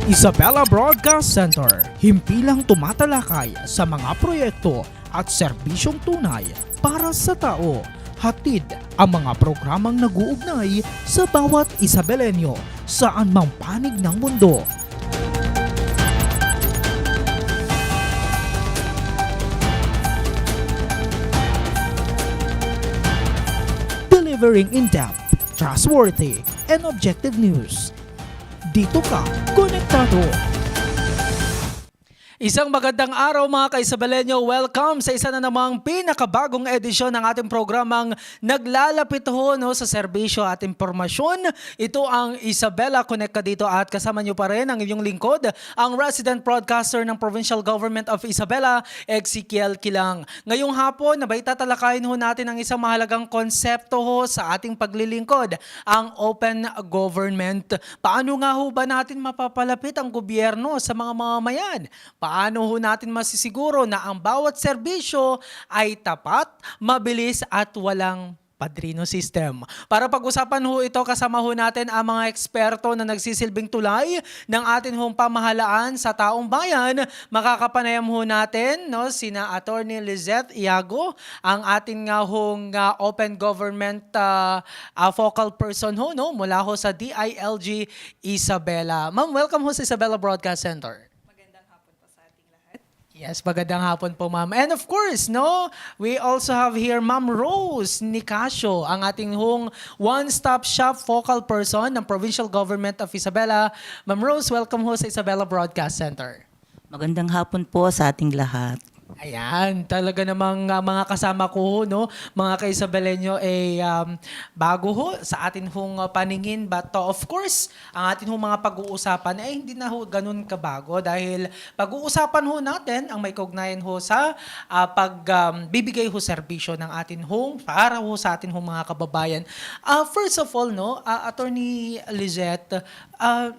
Isabela Broadcast Center, himpilang tumatalakay sa mga proyekto at serbisyong tunay para sa tao. Hatid ang mga programang nag-uugnay sa bawat Isabelenyo saan mang panig ng mundo. Delivering in-depth, trustworthy, and objective news. Dito ka, konektado. Isang magandang araw mga ka-Isabelenyo. Welcome sa isa na namang pinakabagong edisyon ng ating programang naglalapit sa serbisyo at impormasyon. Ito ang Isabela Connect ka dito at kasama nyo pa rin ang inyong lingkod, ang resident broadcaster ng Provincial Government of Isabela, Ezekiel Kilang. Ngayong hapon, nabay tatalakayin natin ang isang mahalagang konsepto sa ating paglilingkod, ang open government. Paano nga ba natin mapapalapit ang gobyerno sa mga mamamayan? Paano natin masisiguro na ang bawat serbisyo ay tapat, mabilis at walang padrino system? Para pag-usapan ito, kasama natin ang mga eksperto na nagsisilbing tulay ng ating pamahalaan sa taong bayan. Makakapanayam natin sina Attorney Lizette Iago, ang ating open government focal person mula sa DILG Isabela. Ma'am, welcome sa Isabela Broadcast Center. Yes, magandang hapon po ma'am. And of course, we also have here Ma'am Rose Nicasio, ang ating one-stop shop focal person ng Provincial Government of Isabela. Ma'am Rose, welcome sa Isabela Broadcast Center. Magandang hapon po sa ating lahat. Ayan, talaga namang mga kasama ko, mga ka-Isabelenyo, bago sa atin paningin. But of course, ang atin mga pag-uusapan ay hindi na ganun kabago dahil pag-uusapan natin ang may kaugnayan sa pagbibigay serbisyo ng atin para sa atin mga kababayan. First of all, Attorney Lizette,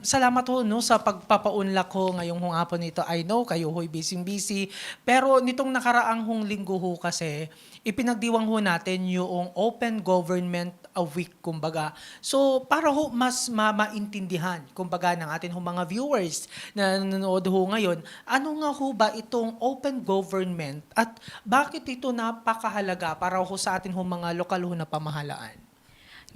salamat sa pagpapaunlak ngayong hapon nito. I know kayo busy-busy, pero nitong nakaraang linggo kasi, ipinagdiwang natin yung Open Government Week, kumbaga. So, para mas maintindihan, kumbaga, ng atin mga viewers na nanonood ngayon, ano nga ba itong Open Government at bakit ito napakahalaga para sa atin mga lokal na pamahalaan?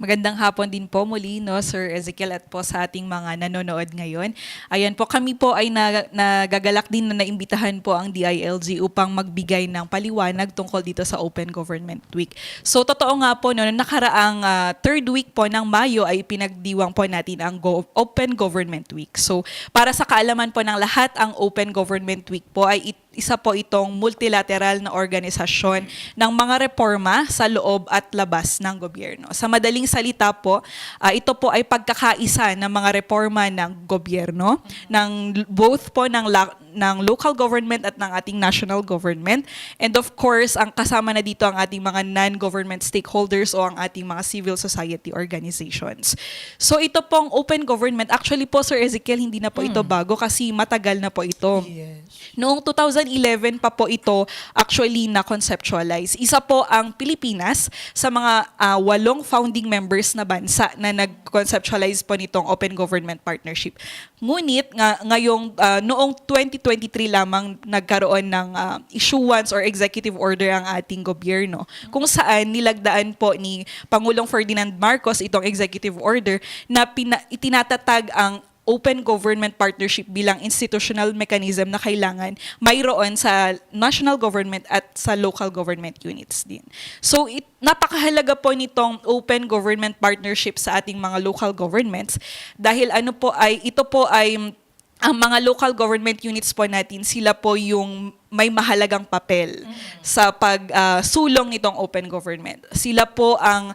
Magandang hapon din po muli, Sir Ezekiel, at po sa ating mga nanonood ngayon. Ayan po, kami po ay nagagalak din na naimbitahan po ang DILG upang magbigay ng paliwanag tungkol dito sa Open Government Week. So, totoo nga po, noong nakaraang third week po ng Mayo ay pinagdiwang po natin ang Open Government Week. So, para sa kaalaman po ng lahat, ang Open Government Week po ay isa po itong multilateral na organisasyon ng mga reforma sa loob at labas ng gobyerno. Sa madaling salita po, ito po ay pagkakaisa ng mga reforma ng gobyerno, ng both po ng local government at ng ating national government. And of course, ang kasama na dito ang ating mga non-government stakeholders o ang ating mga civil society organizations. So ito pong open government, actually po Sir Ezekiel, hindi na po ito bago kasi matagal na po ito. Yes. Noong 2011 pa po ito actually na-conceptualize. Isa po ang Pilipinas sa mga 8 founding members na bansa na nag-conceptualize po nitong Open Government Partnership. Ngunit noong 2023 lamang nagkaroon ng issuance or executive order ang ating gobyerno kung saan nilagdaan po ni Pangulong Ferdinand Marcos itong executive order na itinatatag ang Open Government Partnership bilang institutional mechanism na kailangan mayroon sa national government at sa local government units din. So, napakahalaga po nitong Open Government Partnership sa ating mga local governments dahil ito po ay ang mga local government units po natin, sila po yung may mahalagang papel sa pagsulong nitong open government. Sila po ang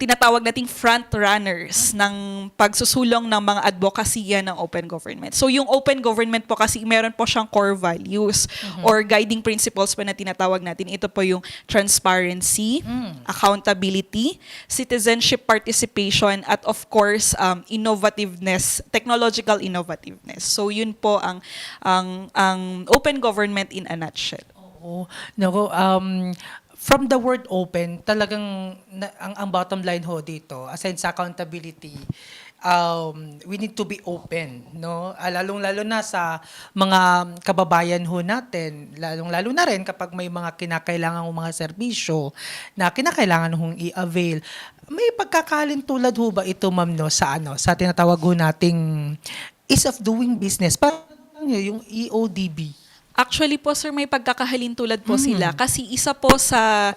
tinatawag nating front runners ng pagsusulong ng mga advokasya ng open government. So yung open government po kasi meron po siyang core values or guiding principles po na tinatawag natin. Ito po yung transparency, accountability, citizenship participation, at of course, innovativeness, technological innovativeness. So yun po ang open government in a nutshell. Oo. From the word open, talagang ang bottom line dito, aside sa accountability, we need to be open, no? Lalong-lalo na sa mga kababayan ho natin, lalong-lalo na rin kapag may mga kinakailangan ng mga serbisyo na kinakailangan hong i-avail. May pagkakalin tulad ho ba ito, ma'am, no, sa tinatawag ho nating ease of doing business? Parang yung EODB. Actually po sir, may pagkakahalin tulad po sila kasi isa po sa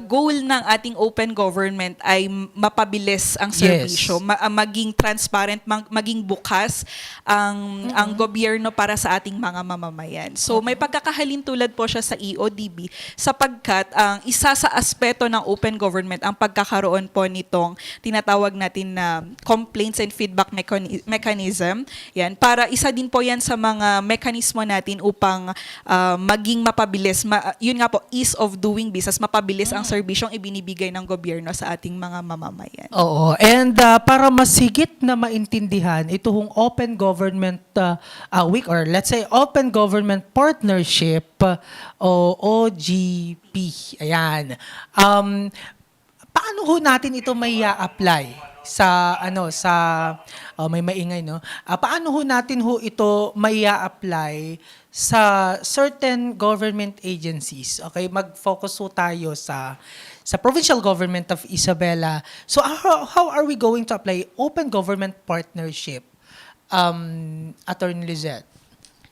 goal ng ating open government ay mapabilis ang serbisyo, maging transparent, maging bukas ang gobyerno para sa ating mga mamamayan. So may pagkakahalin tulad po siya sa EODB sapagkat ang isa sa aspeto ng open government ang pagkakaroon po nitong tinatawag natin na complaints and feedback mechanism. Yan, para isa din po yan sa mga mekanismo natin upang maging mapabilis, yun nga po, ease of doing business, mapabilis ang serbisyong ibinibigay ng gobyerno sa ating mga mamamayan. Oo. And para masigit na maintindihan, ito hong Open Government Week or let's say Open Government Partnership o OGP. Ayan. Paano ho natin ito may apply sa may maingay, no? Paano ho natin ito may apply sa certain government agencies? Okay, mag-focus ho tayo sa provincial government of Isabela. So how are we going to apply open government partnership? Attorney Lizette.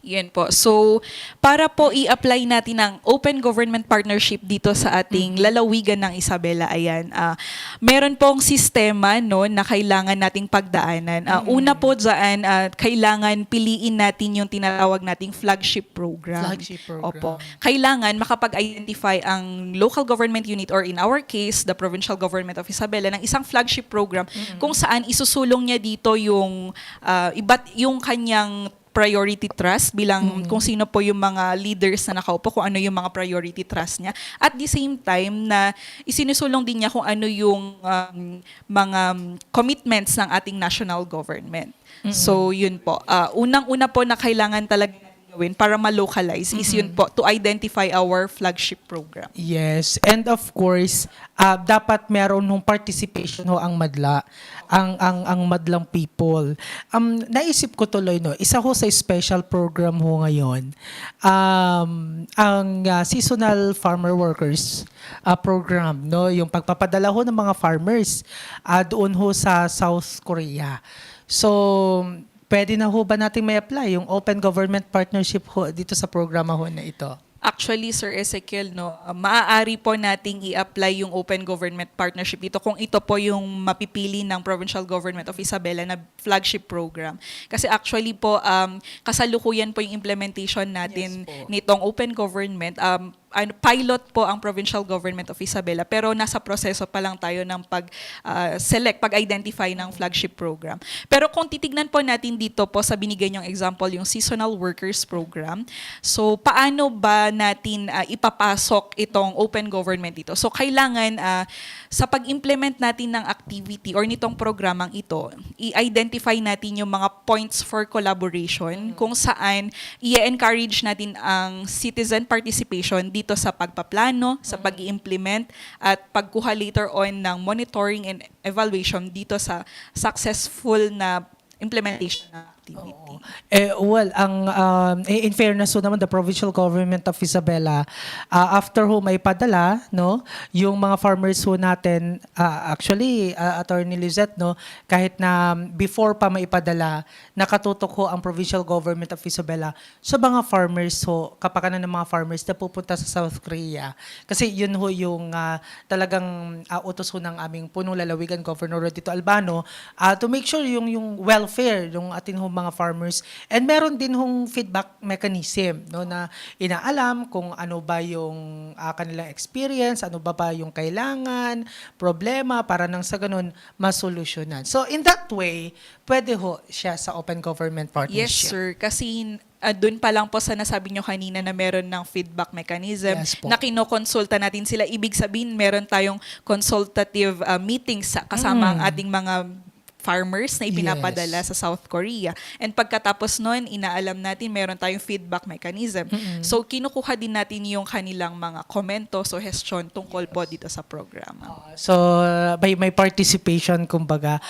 Yan po. So, para po i-apply natin ang open government partnership dito sa ating lalawigan ng Isabela, ayan, meron pong sistema no, na kailangan nating pagdaanan. Una po dyan, kailangan piliin natin yung tinatawag nating flagship program. Flagship program. Opo. Kailangan makapag-identify ang local government unit or in our case, the provincial government of Isabela ng isang flagship program kung saan isusulong niya dito yung yung kanyang priority trust bilang kung sino po yung mga leaders na nakaupo, kung ano yung mga priority trust niya. At the same time na isinusulong din niya kung ano yung mga commitments ng ating national government. So yun po. Unang-una po na kailangan talaga gawin para ma-localize is yun po, to identify our flagship program. Yes, and of course, dapat meron ng participation ho ang madla, ang madlang people. Naisip ko tuloy, no, isa ho sa special program ho ngayon, ang seasonal farmer workers program, no, yung pagpapadala ho ng mga farmers doon ho sa South Korea. So, pwede na ho ba natin may apply yung open government partnership ho dito sa programa ho na ito? Actually, Sir Ezekiel, no, maaari po nating i-apply yung open government partnership dito kung ito po yung mapipili ng Provincial Government of Isabela na flagship program. Kasi actually po, kasalukuyan po yung implementation natin nitong open government. Pilot po ang Provincial Government of Isabela pero nasa proseso pa lang tayo ng pag-identify ng flagship program. Pero kung titignan po natin dito po sa binigay niyong example, yung Seasonal Workers Program, so paano ba natin ipapasok itong open government dito? So kailangan sa pag-implement natin ng activity or nitong programang ito, i-identify natin yung mga points for collaboration kung saan i-encourage natin ang citizen participation dito sa pagpaplano, sa pag-i-implement at pagkuha later on ng monitoring and evaluation dito sa successful na implementation ng activity. Well, in fairness so naman, the provincial government of Isabela, after ho may padala, no, yung mga farmers ho natin, actually, Attorney Lizette, no, kahit na before pa maipadala, nakatutok ho ang provincial government of Isabela sa mga farmers ho, kapakanan ng mga farmers na pupunta sa South Korea. Kasi yun ho yung talagang utos ho ng aming punong lalawigan, Governor Rodito Albano, to make sure yung welfare yung ating ho mga farmers. And meron din hong feedback mechanism, no, na inaalam kung ano ba yung kanilang experience, ano ba yung kailangan, problema, para nang sa ganun masolusyonan. So in that way, pwede ho siya sa open government partnership. Yes, sir. Kasi doon pa lang po sa nasabi nyo kanina na meron ng feedback mechanism, Yes po. na kinokonsulta natin sila. Ibig sabihin, meron tayong consultative meetings kasama ang ating mga farmers na ipinapadala sa South Korea. And pagkatapos nun, inaalam natin meron tayong feedback mechanism. So, kinukuha din natin yung kanilang mga komento, suggestion tungkol po dito sa programa. So, may participation, kumbaga.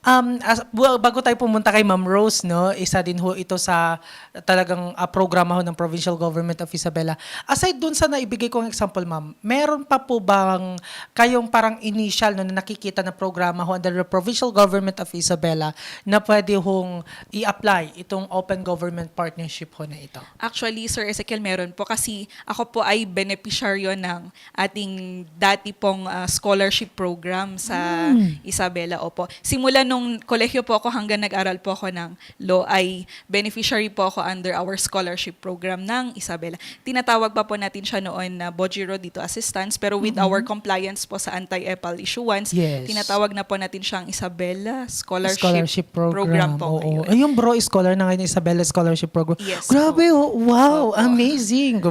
Bago tayo pumunta kay Ma'am Rose, no, isa din ho ito sa talagang programa ho ng Provincial Government of Isabela. Aside dun sa naibigay kong example, ma'am, meron pa po bang kayong parang initial no, na nakikita na programa ho under the Provincial Government of Isabela na pwede hong i-apply itong Open Government Partnership ho na ito? Actually, Sir Ezekiel, meron po kasi ako po ay beneficiaryo ng ating dati pong scholarship program sa Isabela. Opo. Simula nung kolehiyo po ako hanggang nag-aral po ako ng law ay beneficiary po ako under our scholarship program ng Isabela. Tinatawag pa po natin siya noon na Bojiro dito assistance pero with our compliance po sa anti-EPAL issuance, Yes. tinatawag na po natin siyang Isabela Scholarship Program po Oo. ngayon. Ay, yung bro scholar na ngayon, Isabela Scholarship Program. Yes, Grabe, wow, Opo. amazing.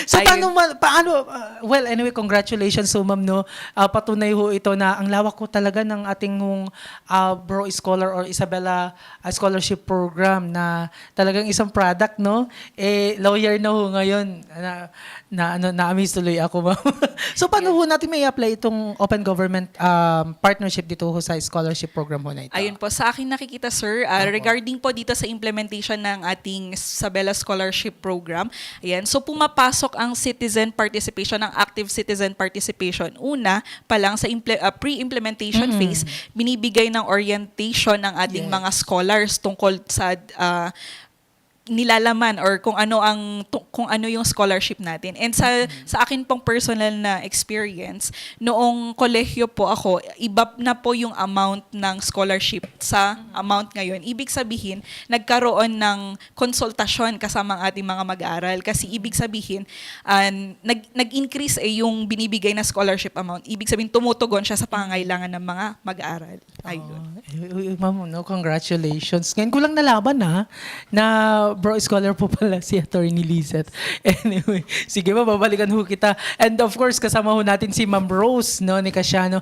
So, Ayun. well, anyway, congratulations so ma'am, no. Patunay ho ito na ang lawak ko talaga ng ating bro scholar or Isabela Scholarship Program na talagang isang product, no. Lawyer na ho ngayon na-amaze tuloy ako, ma'am. So, paano ho natin may apply itong Open Government Partnership dito ho sa scholarship program ho na ito? Ayun po, sa akin nakikita sir, regarding po dito sa implementation ng ating Isabela Scholarship Program, ayan, so pumapasok ang citizen participation, ang active citizen participation. Una pa lang sa pre-implementation phase, binibigay ng orientation ng ating Yes. mga scholars tungkol sa nilalaman or kung ano yung scholarship natin. And sa akin pong personal na experience, noong kolehiyo po ako, iba na po yung amount ng scholarship sa amount ngayon. Ibig sabihin, nagkaroon ng konsultasyon kasama ang ating mga mag-aaral kasi ibig sabihin, nag-increase yung binibigay na scholarship amount. Ibig sabihin, tumutugon siya sa pangangailangan ng mga mag-aaral. Ayun. Ma'am, no, congratulations. Ngayon ko lang nalaman na bro scholar po pala si Attorney Lizette. Anyway, sige ma'am, babalikan ho kita. And of course, kasama ho natin si Ma'am Rose, no, ni Casiano.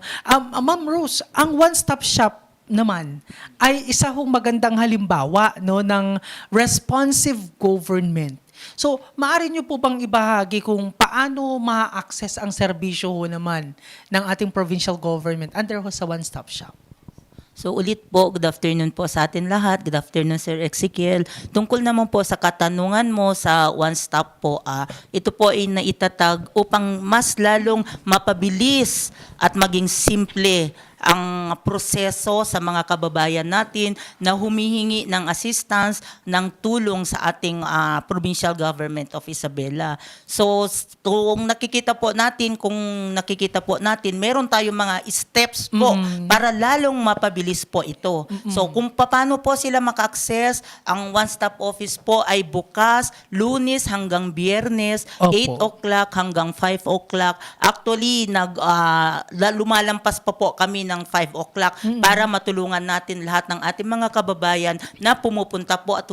Ma'am Rose, ang one-stop shop naman ay isa hong magandang halimbawa, no, ng responsive government. So, maaari nyo po bang ibahagi kung paano ma-access ang serbisyo ho naman ng ating provincial government under ho sa one-stop shop? So ulit po, good afternoon po sa atin lahat. Good afternoon, Sir Ezekiel. Tungkol naman po sa katanungan mo sa One Stop po, ito po ay naitatag upang mas lalong mapabilis at maging simple ang proseso sa mga kababayan natin na humihingi ng assistance, ng tulong sa ating Provincial Government of Isabela. So, kung nakikita po natin, meron tayong mga steps po para lalong mapabilis po ito. So, kung paano po sila maka-access, ang one-stop office po ay bukas, Lunes hanggang Biyernes, Opo. 8 o'clock hanggang 5 o'clock. Actually, lumalampas pa po kami ng 5 o'clock para matulungan natin lahat ng ating mga kababayan na pumupunta po at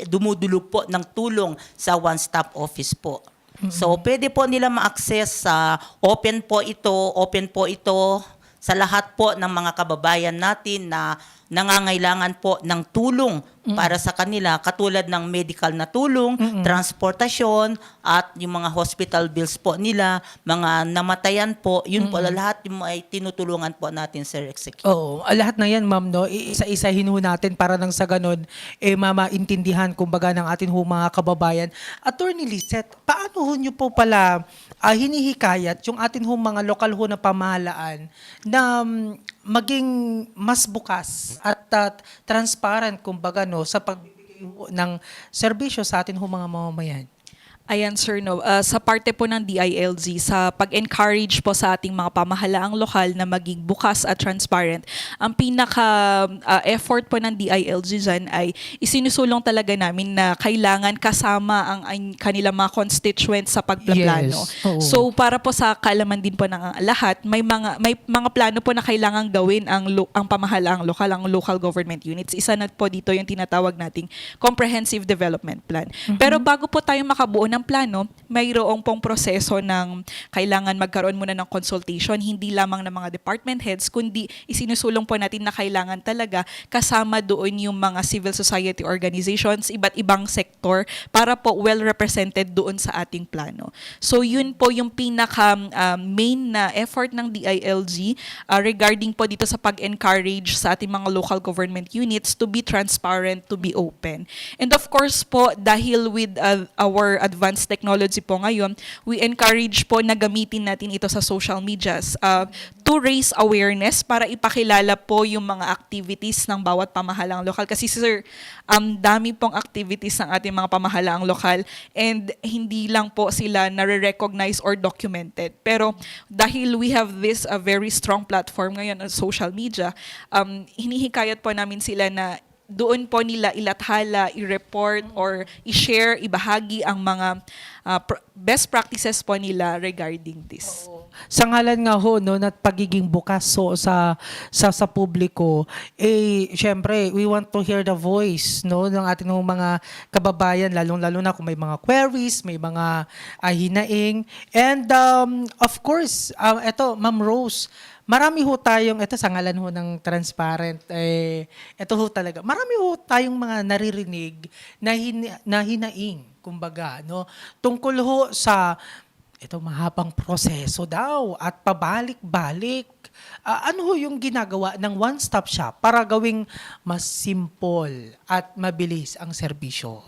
dumudulog po ng tulong sa one-stop office po. So, pwede po nila ma-access sa open po ito sa lahat po ng mga kababayan natin na nangangailangan po ng tulong para sa kanila, katulad ng medical na tulong, transportasyon, at yung mga hospital bills po nila, mga namatayan po, yun po lahat yung ay tinutulungan po natin, Sir Ezekiel. Oo, lahat na yan, ma'am, no? Isa-isahin ho natin para nang sa ganun, mamaintindihan, kumbaga, ng atin ho mga kababayan. Attorney Lizette, paano ho nyo po pala hinihikayat yung atin ho mga lokal ho na pamahalaan na maging mas bukas at transparent, kumbaga, no, sa pagbibigay ng serbisyo sa atin ho mga mamamayan? Ayan sir, no. Sa parte po ng DILG, sa pag-encourage po sa ating mga pamahalaang lokal na maging bukas at transparent, ang pinaka-effort po ng DILG dyan ay isinusulong talaga namin na kailangan kasama ang kanilang mga constituents sa pagplaplano. Yes. Oo. So para po sa kaalaman din po ng lahat, may mga plano po na kailangan gawin ang pamahalaang lokal, ang local government units. Isa na po dito yung tinatawag nating Comprehensive Development Plan. Pero bago po tayo makabuo ng ng plano, mayroong pong proseso ng kailangan magkaroon muna ng consultation, hindi lamang ng mga department heads, kundi isinusulong po natin na kailangan talaga kasama doon yung mga civil society organizations, iba't ibang sektor para po well represented doon sa ating plano. So yun po yung pinaka main na effort ng DILG regarding po dito sa pag-encourage sa ating mga local government units to be transparent, to be open. And of course po, dahil with our advanced technology po ngayon, we encourage po na gamitin natin ito sa social medias to raise awareness para ipakilala po yung mga activities ng bawat pamahalaang lokal. Kasi sir, dami pong activities ng ating mga pamahalaang lokal and hindi lang po sila nare-recognize or documented. Pero dahil we have this very strong platform ngayon on social media, hinihikayat po namin sila na doon po nila ilathala, i-report or i-share, ibahagi ang mga best practices po nila regarding this. Sa ngalan nga ho no at pagiging bukas so sa publiko, syempre we want to hear the voice no ng ating mga kababayan, lalong-lalo na kung may mga queries, may mga hinaing. And of course, eto Ma'am Rose, marami ho tayong, ito sa ngalan ho ng transparent, ito ho talaga, marami ho tayong mga naririnig na hinaing, kumbaga, no? Tungkol ho sa, ito mahabang proseso daw at pabalik-balik. Ano ho yung ginagawa ng one-stop shop para gawing mas simple at mabilis ang serbisyo?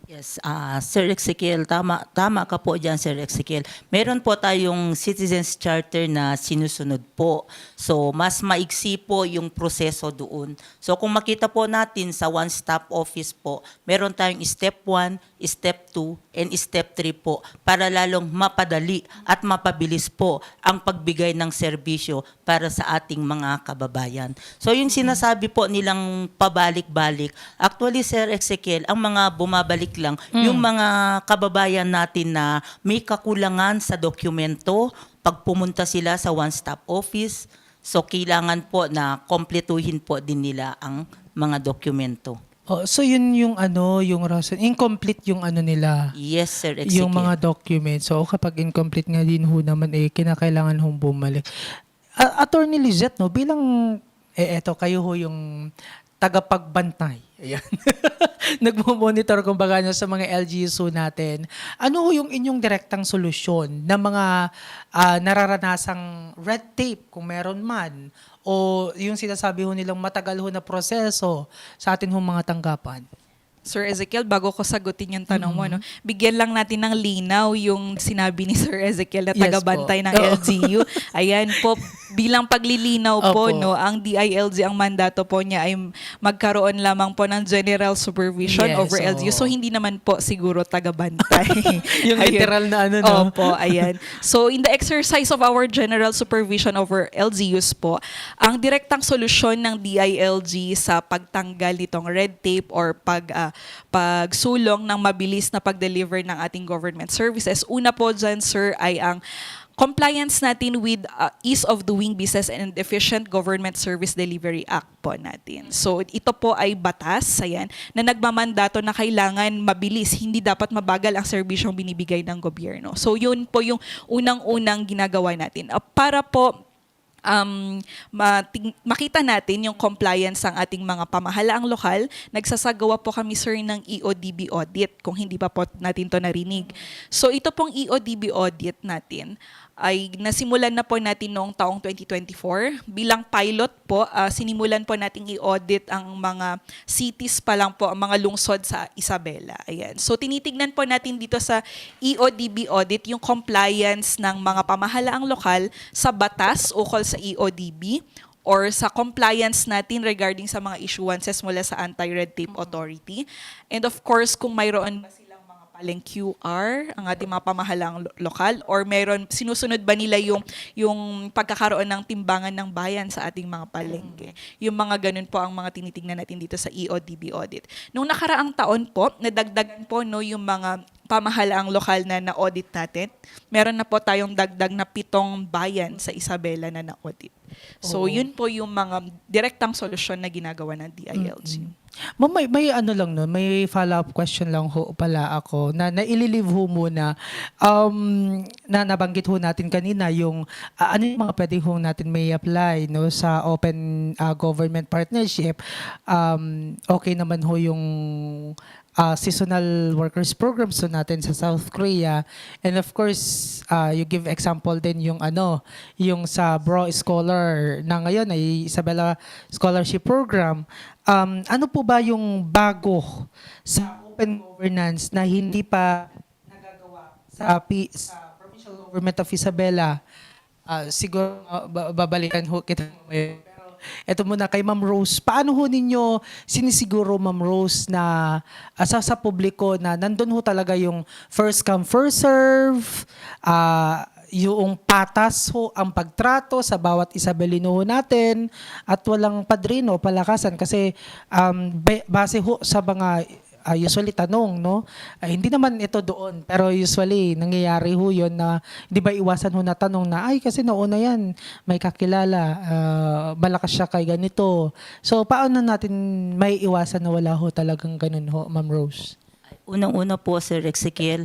Yes, Sir Ezekiel, tama ka po dyan, Sir Ezekiel. Meron po tayong Citizens Charter na sinusunod po. So, mas maigsi po yung proseso doon. So, kung makita po natin sa one-stop office po, meron tayong step 1, step 2, and step 3 po para lalong mapadali at mapabilis po ang pagbigay ng serbisyo para sa ating mga kababayan. So, yung sinasabi po nilang pabalik-balik, actually, Sir Ezekiel, ang mga bumabalik lang, yung mga kababayan natin na may kakulangan sa dokumento, pag pumunta sila sa one-stop office, so kailangan po na kompletuhin po din nila ang mga dokumento. Oh, so yun yung yung rason, incomplete yung nila. Yes, Sir Ezekiel. Yung mga documents. So kapag incomplete nga din ho naman, kinakailangan hong bumalik. Attorney Lizette, no, bilang, eto kayo ho yung tagapagbantay. Ayan. Nagmo-monitor kumbaga sa mga LGUs natin. Ano ho yung inyong direktang solusyon ng mga nararanasang red tape kung meron man o yung sinasabi ho nilang matagal ho na proseso sa atin ho mga tanggapan? Sir Ezekiel, bago ko sagutin yung tanong mo, no, bigyan lang natin ng linaw yung sinabi ni Sir Ezekiel na Yes tagabantay po. ng LGU. Ayan po, bilang paglilinaw po, Opo. no, ang DILG, ang mandato po niya ay magkaroon lamang po ng general supervision Yes, over LGU. So, hindi naman po siguro tagabantay. Yung Ayun. literal na no? Opo, ayan. So, in the exercise of our general supervision over LGUs po, ang direktang solusyon ng DILG sa pagtanggal nitong red tape or pagsulong ng mabilis na pag-deliver ng ating government services. Una po dyan, sir, ay ang compliance natin with Ease of Doing Business and Efficient Government Service Delivery Act po natin. So ito po ay batas, ayan, na nagmamandato na kailangan mabilis, hindi dapat mabagal ang serbisyong binibigay ng gobyerno. So yun po yung unang-unang ginagawa natin. Para po makita natin yung compliance ng ating mga pamahalaang lokal, nagsasagawa po kami, sir, ng EODB audit, kung hindi pa po natin to narinig. So ito pong EODB audit natin ay nasimulan na po natin noong taong 2024. Bilang pilot po, sinimulan po nating i-audit ang mga cities pa lang po, ang mga lungsod sa Isabela. Ayan. So tinitignan po natin dito sa EODB audit yung compliance ng mga pamahalaang lokal sa batas ukol sa EODB or sa compliance natin regarding sa mga issuances mula sa Anti-Red Tape Authority. And of course, kung mayroon ba silang mga paleng QR, ang ating mga pamahalaang lokal, or meron, sinusunod ba nila yung pagkakaroon ng timbangan ng bayan sa ating mga palengke. Yung mga ganun po ang mga tinitingnan natin dito sa EODB audit. Nung nakaraang taon po, nadagdagan po yung mga pamahalaang lokal na na-audit natin. Meron na po tayong dagdag na 7 bayan sa Isabela na na-audit. So, yun po yung mga direktang solusyon na ginagawa ng DILG. Ma'am, may ano lang no, may follow-up question lang ho pala ako na naililive ho muna. Na nabanggit ho natin kanina yung ano yung mga pwede ho natin may apply no sa open government partnership. Okay naman ho yung seasonal workers programs so natin sa South Korea, and of course you give example din yung yung sa Bro Scholar na ngayon ay Isabela Scholarship Program. Ano po ba yung bago sa open governance na hindi pa nagagawa sa provincial government of Isabela? Siguro babalikan ho kita ngayon. Ito muna kay Ma'am Rose. Paano ho ninyo sinisiguro, Ma'am Rose, na sa publiko na nandun ho talaga yung first come, first serve, yung patas ho ang pagtrato sa bawat Isabelino ho natin at walang padrino, palakasan kasi base ho sa mga usually tanong, no? Hindi naman ito doon, pero usually nangyayari ho yun na di ba iwasan ho na tanong na, ay kasi nauna yan, may kakilala, malakas siya kay ganito. So paano natin may iwasan na wala ho talagang ganun ho, Ma'am Rose? Unang-una po, Sir Ezekiel,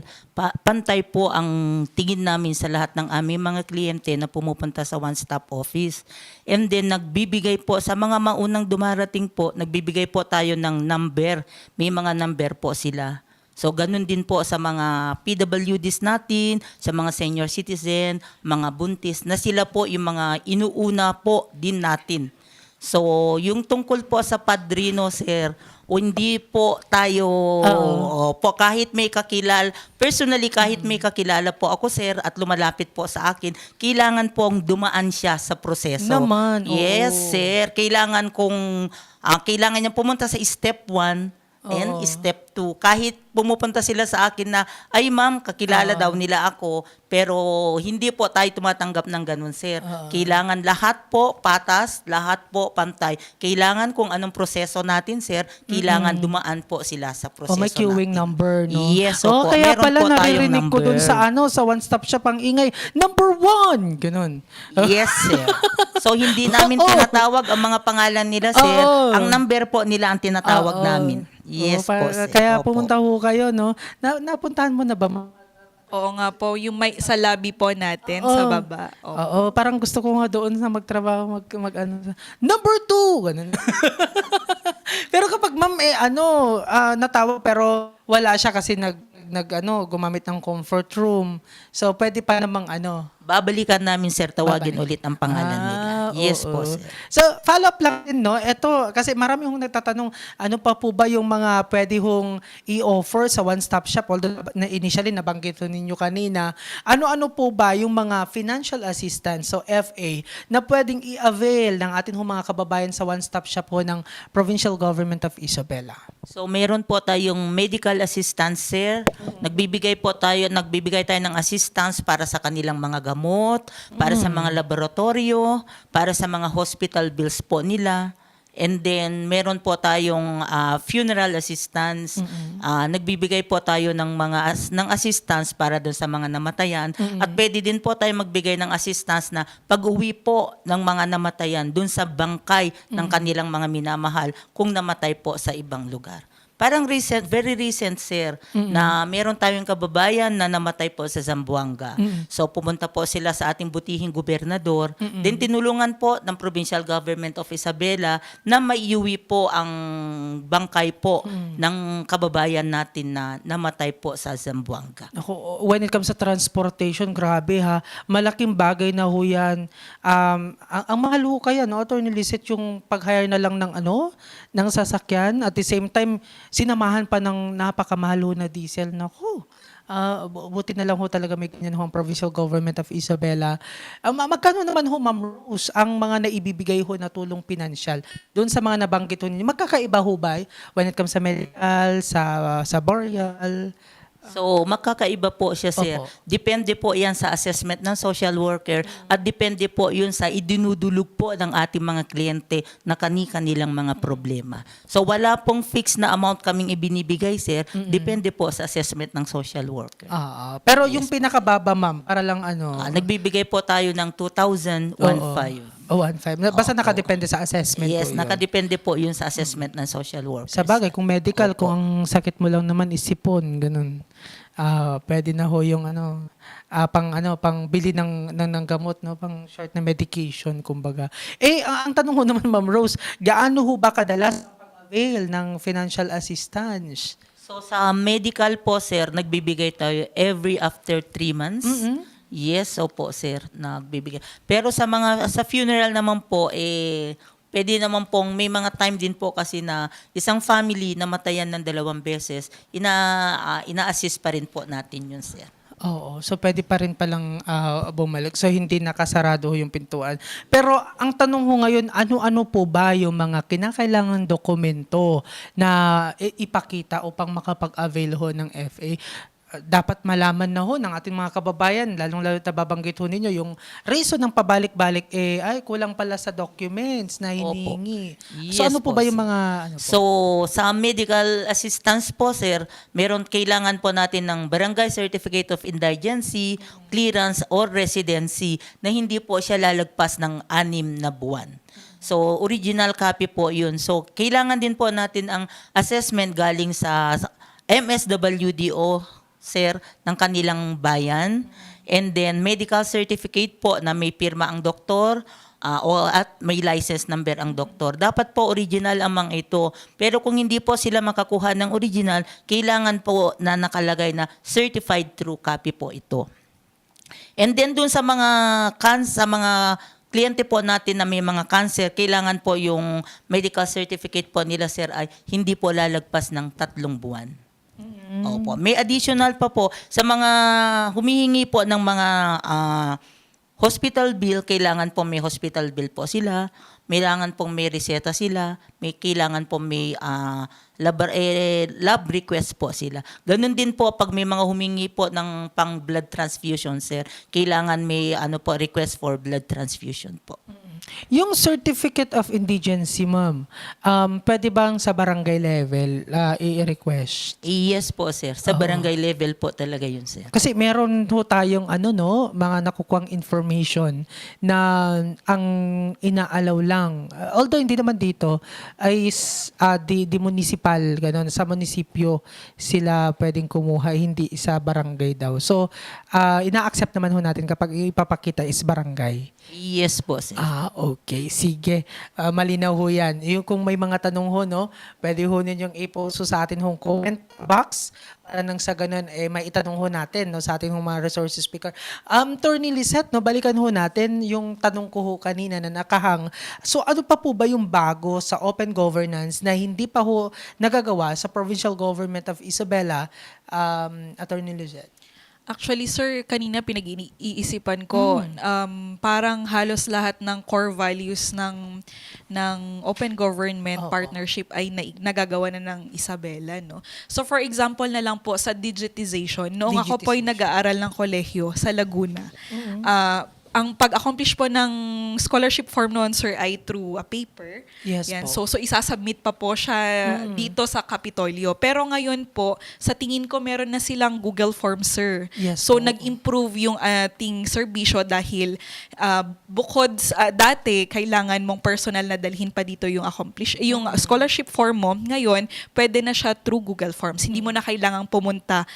pantay po ang tingin namin sa lahat ng aming mga kliyente na pumupunta sa one-stop office. And then nagbibigay po, sa mga maunang dumarating po, nagbibigay po tayo ng number. May mga number po sila. So ganun din po sa mga PWDs natin, sa mga senior citizen, mga buntis, na sila po yung mga inuuna po din natin. So yung tungkol po sa padrino, Sir, o hindi po tayo po kahit may kakilala, personally kahit may kakilala po ako, sir, at lumalapit po sa akin, kailangan pong dumaan siya sa proseso. Naman, Yes, sir. Kailangan kailangan niya pumunta sa step 1 and step 2. Kahit pumupunta sila sa akin na, ay ma'am, kakilala daw nila ako, pero hindi po tayo tumatanggap ng ganun, sir. Kailangan lahat po patas, lahat po pantay. Kailangan kung anong proseso natin, sir, kailangan dumaan po sila sa proseso may queuing natin. number, no? Yes, opo. Kaya Meron pala po tayong naririnig ko dun number. sa one-stop shop ang ingay, number 1! Ganun. Yes, sir. So, hindi namin tinatawag ang mga pangalan nila, sir. Oo. Ang number po nila ang tinatawag namin. Yes po, sir. Kaya Opo. pumunta ho kayo, no? Napuntahan mo na ba, Ma'am? Oo nga po, yung may sa lobby po natin sa baba. Oo, parang gusto ko nga doon sa magtrabaho, number 2! Ganun. Pero kapag ma'am, natawa pero wala siya kasi gumamit ng comfort room. So, pwede pa namang Babalikan namin, sir, tawagin ulit ang pangalan nila. Yes oo. po, sir. So, follow up lang din, no? Ito, kasi marami hong nagtatanong, ano pa po ba yung mga pwede hong i-offer sa one-stop shop? Although, initially, nabanggit ninyo kanina. Ano-ano po ba yung mga financial assistance, so FA, na pwedeng i-avail ng ating mga kababayan sa one-stop shop ho ng Provincial Government of Isabela? So, meron po tayong medical assistance, sir. Nagbibigay tayo ng assistance para sa kanilang mga gamot, para sa mga laboratorio, para sa mga hospital bills po nila. And then, meron po tayong funeral assistance. Nagbibigay po tayo ng assistance para doon sa mga namatayan. At pwede din po tayo magbigay ng assistance na pag-uwi po ng mga namatayan doon sa bangkay ng kanilang mga minamahal kung namatay po sa ibang lugar. Parang very recent, sir, na meron tayong kababayan na namatay po sa Zamboanga. So, pumunta po sila sa ating butihing gobernador. Then, tinulungan po ng Provincial Government of Isabela na maiuwi po ang bangkay po ng kababayan natin na namatay po sa Zamboanga. Ako, when it comes sa transportation, grabe ha. Malaking bagay na ho yan. Ang mahal ho kaya, no? Attorney Lizette, yung pag-hire na lang ng sasakyan. At the same time, sinamahan pa ng napakamahal ho na diesel. Naku, buti na lang ho talaga may ganyan ho ang Provincial Government of Isabela. Magkano naman ho, Ma'am Rose, ang mga naibibigay ho na tulong pinansyal doon sa mga nabanggit ho ninyo? Magkakaiba ho ba when it comes sa medical, sa burial? So, makakaiba po siya, sir. Opo. Depende po yan sa assessment ng social worker at depende po yun sa idinudulog po ng ating mga kliyente na kani-kanilang mga problema. So, wala pong fixed na amount kaming ibinibigay, sir. Depende po sa assessment ng social worker. Pero yung pinakababa, ma'am, para lang Nagbibigay po tayo ng 2,000, 1,500. O 1.5. Basta nakadepende sa assessment Yes, po yun. nakadepende po yun sa assessment ng social workers. Sa bagay, kung medical, Opo. kung ang sakit mo lang naman is sipon, ganun. Pwede na ho yung pang bili ng gamot, no, pang short na medication, kumbaga. Ang tanong ho naman, Ma'am Rose, gaano ho ba kadalas pag-avail ng financial assistance? So sa medical po, sir, nagbibigay tayo every after 3 months. Yes, opo, sir, nagbibigay. Pero sa funeral naman po, pwede naman pong may mga time din po kasi na isang family na matayan ng 2 beses, ina-assist pa rin po natin yun, sir. Oo, so pwede pa rin palang bumalik. So hindi nakasarado yung pintuan. Pero ang tanong ho ngayon, ano-ano po ba yung mga kinakailangan dokumento na ipakita upang makapag-avail ho ng FA? Dapat malaman na ho ng ating mga kababayan, lalong-lalo na babanggit ho ninyo, yung reason ng pabalik-balik, kulang pala sa documents na hinihingi. So Yes ano po po, ba yung sir. mga... So, sa medical assistance po, sir, kailangan po natin ng barangay certificate of indigency, clearance, or residency na hindi po siya lalagpas ng 6 na buwan. So, original copy po yun. So, kailangan din po natin ang assessment galing sa MSWDO, sir, ng kanilang bayan. And then, medical certificate po na may pirma ang doktor, at may license number ang doktor. Dapat po original ang mga ito. Pero kung hindi po sila makakuha ng original, kailangan po na nakalagay na certified true copy po ito. And then dun sa mga kliyente po natin na may mga cancer, kailangan po yung medical certificate po nila, sir, ay hindi po lalagpas ng 3 buwan. Opo. May additional pa po sa mga humihingi po ng mga hospital bill, kailangan po may hospital bill po sila, kailangan pong may reseta sila, kailangan po may lab request po sila. Ganun din po pag may mga humingi po ng pang blood transfusion, sir, kailangan may request for blood transfusion po. Yung certificate of indigency, ma'am, pwede bang sa barangay level i-request? Yes po, sir. Sa barangay level po talaga yun, sir. Kasi meron ho tayong mga nakukuhang information na ang inaalaw lang. Although hindi naman dito ay di municipal, ganun, sa munisipyo sila pwedeng kumuha, hindi sa barangay daw. So, ina-accept naman ho natin kapag ipapakita is barangay. Yes po, sir. Okay. Sige. Malinaw ho yan. Yung kung may mga tanong ho, no, pwede ho ninyong i-post sa atin hong comment box para nang sa ganun, may itanong ho natin, no, sa ating mga resources speaker. Attorney Lizette, no, balikan ho natin yung tanong ko ho kanina na nakahang. So ano pa po ba yung bago sa open governance na hindi pa ho nagagawa sa provincial government of Isabela, Attorney Lizette? Actually, sir, kanina pinag-iisipan ko, parang halos lahat ng core values ng open government partnership ay nagagawa na ng Isabela, no? So, for example na lang po, sa digitization, noong ako po ay nag-aaral ng kolehiyo sa Laguna, ang pag-accomplish po ng scholarship form noon, sir, ay through a paper. Yes Yan. po. So isasubmit pa po siya dito sa Kapitolyo. Pero ngayon po, sa tingin ko meron na silang Google Form, sir. Yes So po. nag-improve yung ating serbisyo dahil bukod dati kailangan mong personal na dalhin pa dito yung yung scholarship form mo. Ngayon, pwede na siya through Google Forms. Hindi mo na kailangang pumunta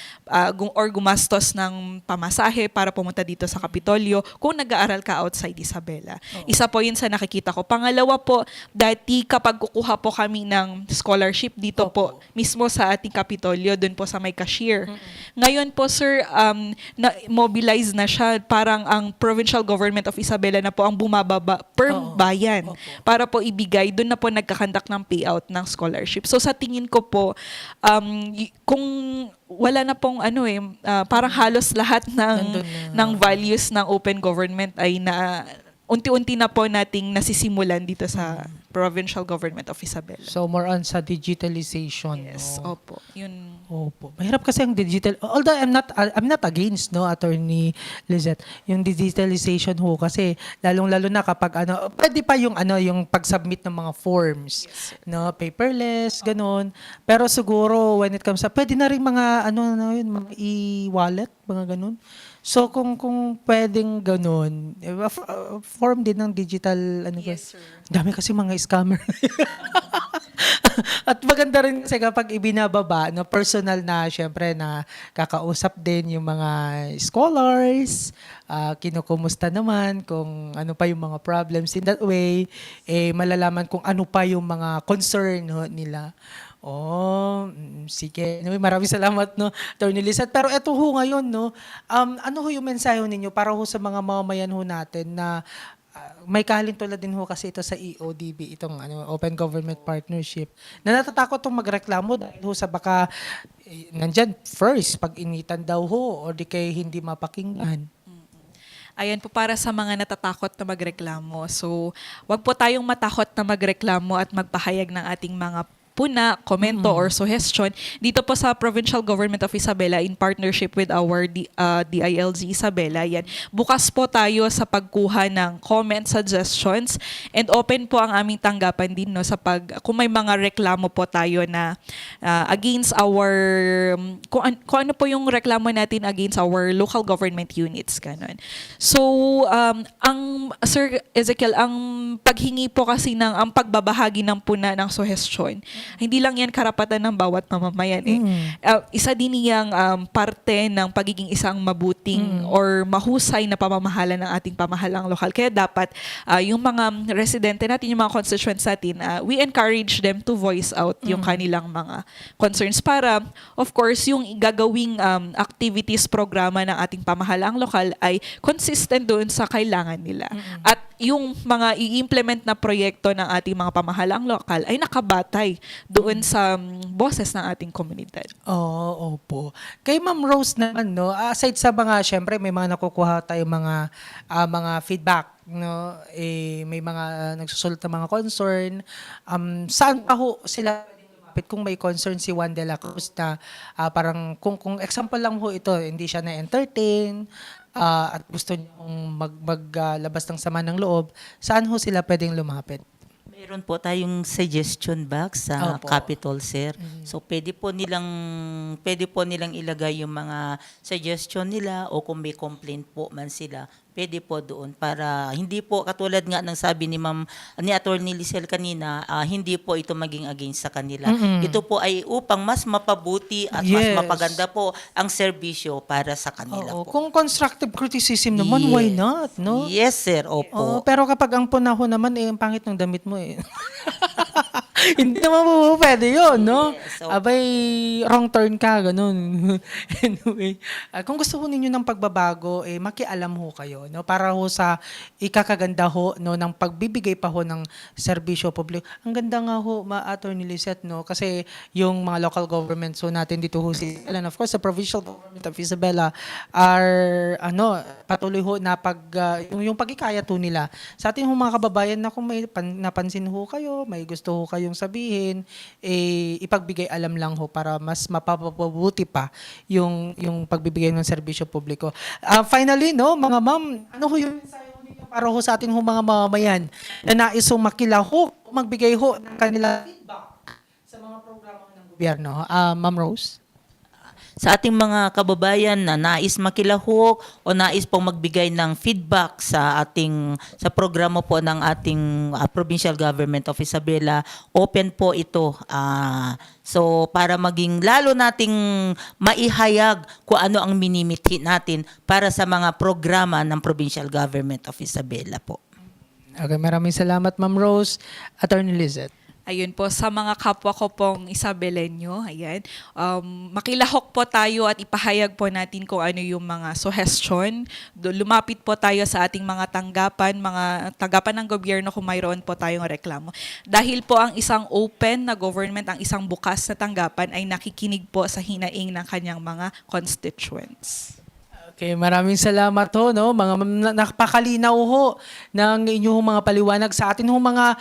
or gumastos ng pamasahe para pumunta dito sa Kapitolyo kung nag-aaral ka outside Isabela. Isa po yun sa nakikita ko. Pangalawa po, dati kapag kukuha po kami ng scholarship dito po, mismo sa ating Kapitolyo, dun po sa may cashier. Ngayon po, sir, mobilize na siya. Parang ang provincial government of Isabela na po ang bumababa per bayan para po ibigay. Dun na po nagkakandak ng payout ng scholarship. So sa tingin ko po, kung wala na pong parang halos lahat ng values ng open government ay unti-unti na po nating nasisimulan dito sa provincial government of Isabela. So more on sa digitalization. Yes, no? opo. Yun. Opo. Mahirap kasi ang digital. Although I'm not against, no, Attorney Lizette, yung digitalization ho kasi lalong-lalo na kapag pwede pa yung yung pag-submit ng mga forms, no, paperless, ganun. Pero siguro when it comes sa pwede na rin mga mga e-wallet, mga ganun. So kung pwedeng ganun, form din ng digital ano ba? Yes, sir. Dami kasi mga scammer. At maganda rin kasi kapag ibinababa, no, personal na syempre na kakausap din yung mga scholars, kinukumusta naman kung ano pa yung mga problems. In that way, malalaman kung ano pa yung mga concern ho, nila. Sige. Anyway, maraming salamat, no, Attorney Lizette. Pero eto ho ngayon, no, ano ho yung mensahe ho ninyo para ho sa mga mamamayan ho natin na may kahalintulad din ho kasi ito sa EODB, itong Open Government Partnership, na natatakot itong magreklamo dahil ho sa baka nandyan first, pag initan daw ho, o di kay hindi mapakinggan. Ayan po para sa mga natatakot na magreklamo. So, wag po tayong matakot na magreklamo at magpahayag ng ating mga puna, komento, or suggestion dito po sa Provincial Government of Isabela in partnership with our DILG Isabela. Yan. Bukas po tayo sa pagkuha ng comments, suggestions, and open po ang aming tanggapan din no, sa kung may mga reklamo po tayo na against our, kung ano po yung reklamo natin against our local government units. Ganun. So, Sir Ezekiel, ang paghingi po kasi ang pagbabahagi ng puna ng suggestion, hindi lang yan karapatan ng bawat mamamayan. Isa din niyang parte ng pagiging isang mabuting or mahusay na pamamahala ng ating pamahalang lokal. Kaya dapat yung mga residente natin, yung mga constituents natin, we encourage them to voice out yung kanilang mga concerns para, of course, yung gagawing activities, programa ng ating pamahalaang lokal ay consistent doon sa kailangan nila. At yung mga i-implement na proyekto ng ating mga pamahalaang lokal ay nakabatay doon sa boses ng ating komunidad. Oo, opo. Kay Ma'am Rose naman, no, aside sa mga, syempre may mga nakukuha tayo mga feedback, no, may mga nagsusulat ng mga concern. Saan pa ho sila lumapit kung may concern si Juan de la Cruz na parang kung example lang ho ito, hindi siya na-entertain, at gusto niyong maglabas ng sama ng loob, saan ho sila pwedeng lumapit? Meron po tayong suggestion box sa Opo. Capitol, sir. So pwede po nilang ilagay yung mga suggestion nila o kung may complaint po man sila, pwede po doon para hindi po katulad nga ng sabi ni Attorney Lizelle kanina, hindi po ito maging against sa kanila. Ito po ay upang mas mapabuti at mas Yes. mapaganda po ang serbisyo para sa kanila Oo, po. kung constructive criticism naman, why Yes. not, no? Yes, sir. Oo, Opo. pero kapag ang punaho naman, ang pangit ng damit mo eh. Hindi naman po pwede yun, no? Yes, so- Abay, wrong turn ka, ganun. Anyway, kung gusto ho ninyo ng pagbabago, makialam ho kayo, no? Para ho sa ikakaganda ho, no, ng pagbibigay pa ho ng serbisyo publiko. Ang ganda nga ho, Attorney Lizette, no? Kasi yung mga local governments ho natin dito ho and of course, the Provincial Government of Isabela are, patuloy ho na yung pagkikayat ho nila. Sa ating ho mga kababayan na kung may napansin ho kayo, may gusto ho kayong sabihin, ipagbigay alam lang ho para mas mapapabuti pa yung pagbibigay ng serbisyo publiko. Finally, no, mga ma'am, ano ho yung mensahe ho ninyo para ho sa ating ho mga mamamayan na nais ho makilahok, magbigay ho ng kanila feedback sa mga programa ng gobyerno? Ma'am Rose? Sa ating mga kababayan na nais makilahok o nais pong magbigay ng feedback sa programa po ng ating Provincial Government of Isabela, open po ito. So para maging lalo nating maihayag kung ano ang minimithi natin para sa mga programa ng Provincial Government of Isabela po. Okay, maraming salamat, Ma'am Rose. Attorney Lizette. Ayun po, sa mga kapwa ko pong Isabelenyo, ayan, makilahok po tayo at ipahayag po natin kung ano yung mga suggestion. Lumapit po tayo sa ating mga tanggapan ng gobyerno kung mayroon po tayong reklamo. Dahil po ang isang open na government, ang isang bukas na tanggapan ay nakikinig po sa hinaing ng kanyang mga constituents. Okay, maraming salamat ho, no? Napakalinaw ho ng inyong mga paliwanag sa atin ho mga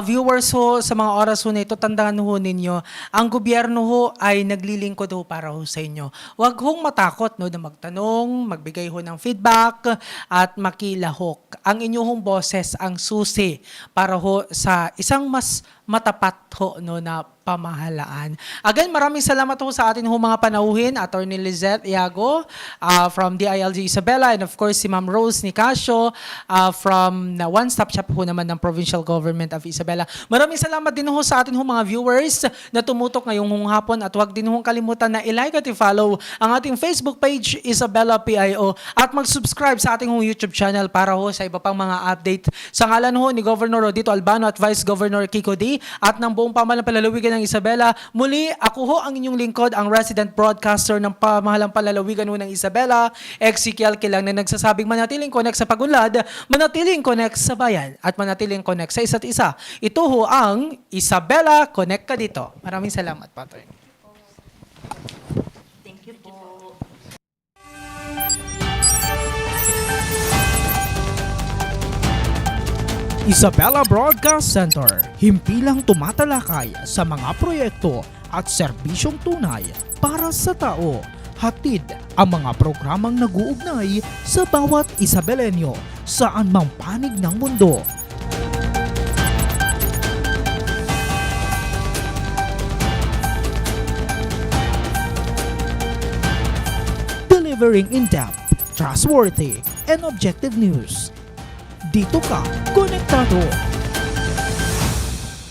viewers ho sa mga oras ho na ito. Tandaan ho ninyo, ang gobyerno ho ay naglilingkod ho para ho sa inyo. Huwag hong matakot, no, na magtanong, magbigay ho ng feedback at makilahok. Ang inyong boses ang susi para ho sa isang mas matapat ho no, na pamahalaan. Again, maraming salamat ho sa atin ho mga panauhin, Attorney Lizette Iago from DILG Isabela, and of course si Ma'am Rose Nicasio from One Stop Shop ho naman ng Provincial Government of Isabela. Maraming salamat din ho sa atin ho mga viewers na tumutok ngayong hapon, at huwag din ho kalimutan na i-like at i-follow ang ating Facebook page Isabela PIO at mag-subscribe sa ating ho YouTube channel para ho sa iba pang mga update. Sa ngalan ho ni Governor Rodito Albano at Vice Governor Kiko D at ng buong pamahalang palalawigan ng Isabela, muli ako ho ang inyong lingkod, ang resident broadcaster ng pamahalang palalawigan ho ng Isabela, Ezekiel Kilang, na nagsasabing manatiling connect sa pagunlad, manatiling connect sa bayan, at manatiling connect sa isa't isa. Ito ho ang Isabela Connect Ka Dito. Maraming salamat, Patrick. Thank you po. Isabela Broadcast Center, himpilang tumatalakay sa mga proyekto at serbisyong tunay para sa tao. Hatid ang mga programang nag-uugnay sa bawat Isabelenyo saan mang panig ng mundo. Delivering in-depth, trustworthy, and objective news. Dito ka, konektado